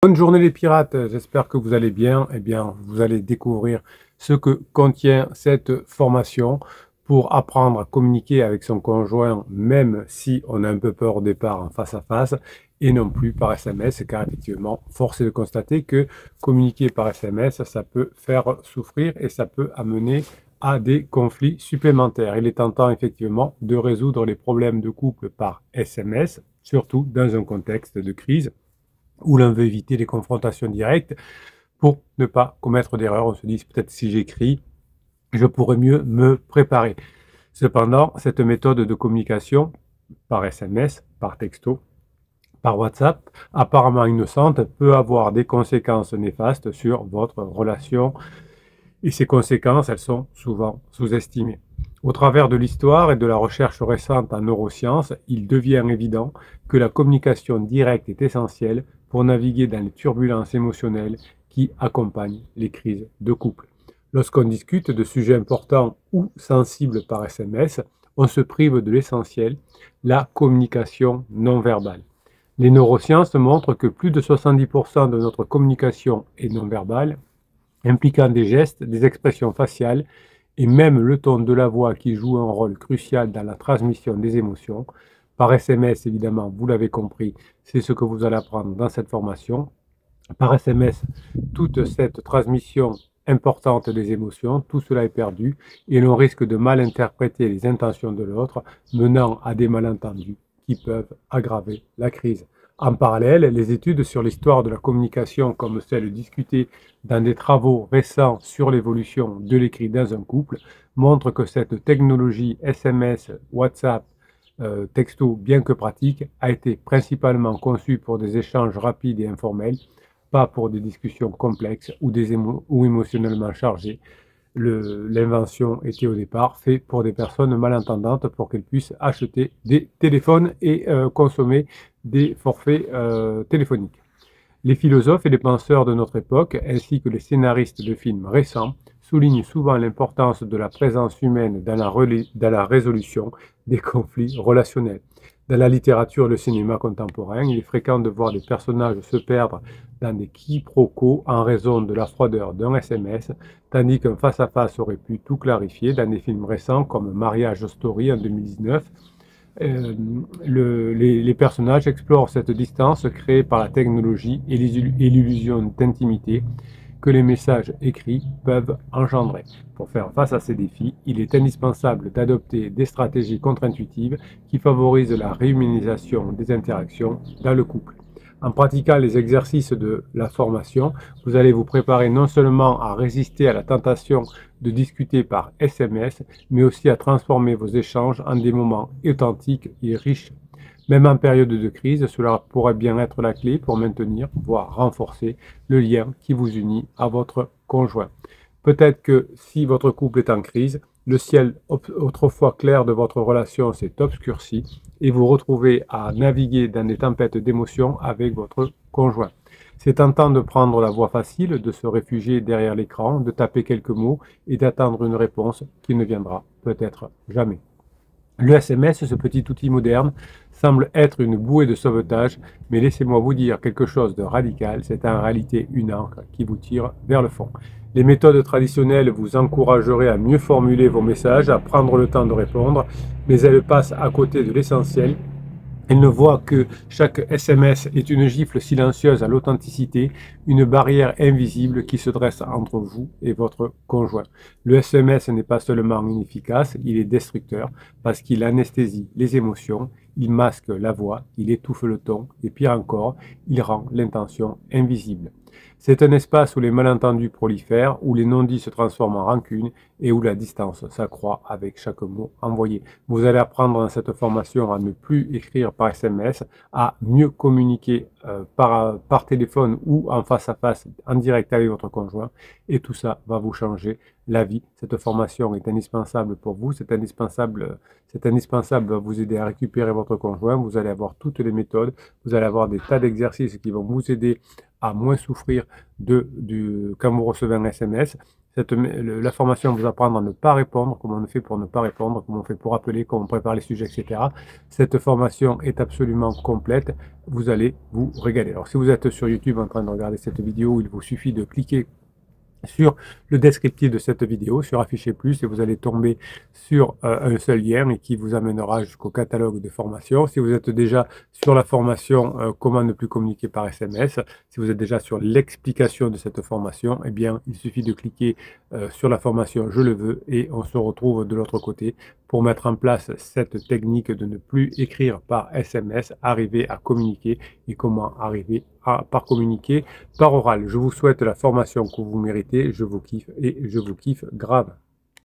Bonne journée les pirates, j'espère que vous allez bien. Eh bien, vous allez découvrir ce que contient cette formation pour apprendre à communiquer avec son conjoint, même si on a un peu peur au départ en face à face, et non plus par SMS, car effectivement, force est de constater que communiquer par SMS, ça peut faire souffrir et ça peut amener à des conflits supplémentaires. Il est tentant effectivement de résoudre les problèmes de couple par SMS, surtout dans un contexte de crise où l'on veut éviter les confrontations directes pour ne pas commettre d'erreurs. On se dit peut-être si j'écris, je pourrais mieux me préparer. Cependant, cette méthode de communication par SMS, par texto, par WhatsApp, apparemment innocente, peut avoir des conséquences néfastes sur votre relation et ces conséquences, elles sont souvent sous-estimées. Au travers de l'histoire et de la recherche récente en neurosciences, il devient évident que la communication directe est essentielle pour naviguer dans les turbulences émotionnelles qui accompagnent les crises de couple. Lorsqu'on discute de sujets importants ou sensibles par SMS, on se prive de l'essentiel, la communication non verbale. Les neurosciences montrent que plus de 70% de notre communication est non verbale, impliquant des gestes, des expressions faciales et même le ton de la voix qui joue un rôle crucial dans la transmission des émotions. Par SMS, évidemment, vous l'avez compris, c'est ce que vous allez apprendre dans cette formation. Par SMS, toute cette transmission importante des émotions, tout cela est perdu et l'on risque de mal interpréter les intentions de l'autre, menant à des malentendus qui peuvent aggraver la crise. En parallèle, les études sur l'histoire de la communication, comme celles discutées dans des travaux récents sur l'évolution de l'écrit dans un couple, montrent que cette technologie SMS, WhatsApp, texto, bien que pratique, a été principalement conçue pour des échanges rapides et informels, pas pour des discussions complexes ou émotionnellement chargées. L'invention était au départ faite pour des personnes malentendantes pour qu'elles puissent acheter des téléphones et consommer des forfaits téléphoniques. Les philosophes et les penseurs de notre époque, ainsi que les scénaristes de films récents, soulignent souvent l'importance de la présence humaine dans la résolution des conflits relationnels. Dans la littérature et le cinéma contemporain, il est fréquent de voir des personnages se perdre dans des quiproquos en raison de la froideur d'un SMS, tandis qu'un face-à-face aurait pu tout clarifier. Dans des films récents comme Marriage Story en 2019, les personnages explorent cette distance créée par la technologie et l'illusion d'intimité que les messages écrits peuvent engendrer. Pour faire face à ces défis, il est indispensable d'adopter des stratégies contre-intuitives qui favorisent la réhumanisation des interactions dans le couple. En pratiquant les exercices de la formation, vous allez vous préparer non seulement à résister à la tentation de discuter par SMS, mais aussi à transformer vos échanges en des moments authentiques et riches. Même en période de crise, cela pourrait bien être la clé pour maintenir, voire renforcer le lien qui vous unit à votre conjoint. Peut-être que si votre couple est en crise, le ciel autrefois clair de votre relation s'est obscurci et vous retrouvez à naviguer dans des tempêtes d'émotions avec votre conjoint. C'est tentant de prendre la voie facile, de se réfugier derrière l'écran, de taper quelques mots et d'attendre une réponse qui ne viendra peut-être jamais. Le SMS, ce petit outil moderne, semble être une bouée de sauvetage, mais laissez-moi vous dire quelque chose de radical, c'est en réalité une ancre qui vous tire vers le fond. Les méthodes traditionnelles vous encourageraient à mieux formuler vos messages, à prendre le temps de répondre, mais elles passent à côté de l'essentiel. Elle ne voit que chaque SMS est une gifle silencieuse à l'authenticité, une barrière invisible qui se dresse entre vous et votre conjoint. Le SMS n'est pas seulement inefficace, il est destructeur parce qu'il anesthésie les émotions, il masque la voix, il étouffe le ton et pire encore, il rend l'intention invisible. C'est un espace où les malentendus prolifèrent, où les non-dits se transforment en rancune et où la distance s'accroît avec chaque mot envoyé. Vous allez apprendre dans cette formation à ne plus écrire par SMS, à mieux communiquer par téléphone ou en face à face, en direct avec votre conjoint. Et tout ça va vous changer la vie. Cette formation est indispensable pour vous, c'est indispensable à vous aider à récupérer votre conjoint. Vous allez avoir toutes les méthodes, vous allez avoir des tas d'exercices qui vont vous aider à moins souffrir quand vous recevez un SMS. La formation vous apprendre à ne pas répondre, comment on fait pour ne pas répondre, comment on fait pour appeler, comment on prépare les sujets, etc. Cette formation est absolument complète. Vous allez vous régaler. Alors, si vous êtes sur YouTube en train de regarder cette vidéo, il vous suffit de cliquer sur le descriptif de cette vidéo, sur Afficher plus, et vous allez tomber sur un seul lien et qui vous amènera jusqu'au catalogue de formation. Si vous êtes déjà sur la formation comment ne plus communiquer par SMS, si vous êtes déjà sur l'explication de cette formation, eh bien, il suffit de cliquer sur la formation Je le veux et on se retrouve de l'autre côté pour mettre en place cette technique de ne plus écrire par SMS, arriver à communiquer et comment arriver à par communiquer par oral. Je vous souhaite la formation que vous méritez, je vous kiffe et je vous kiffe grave.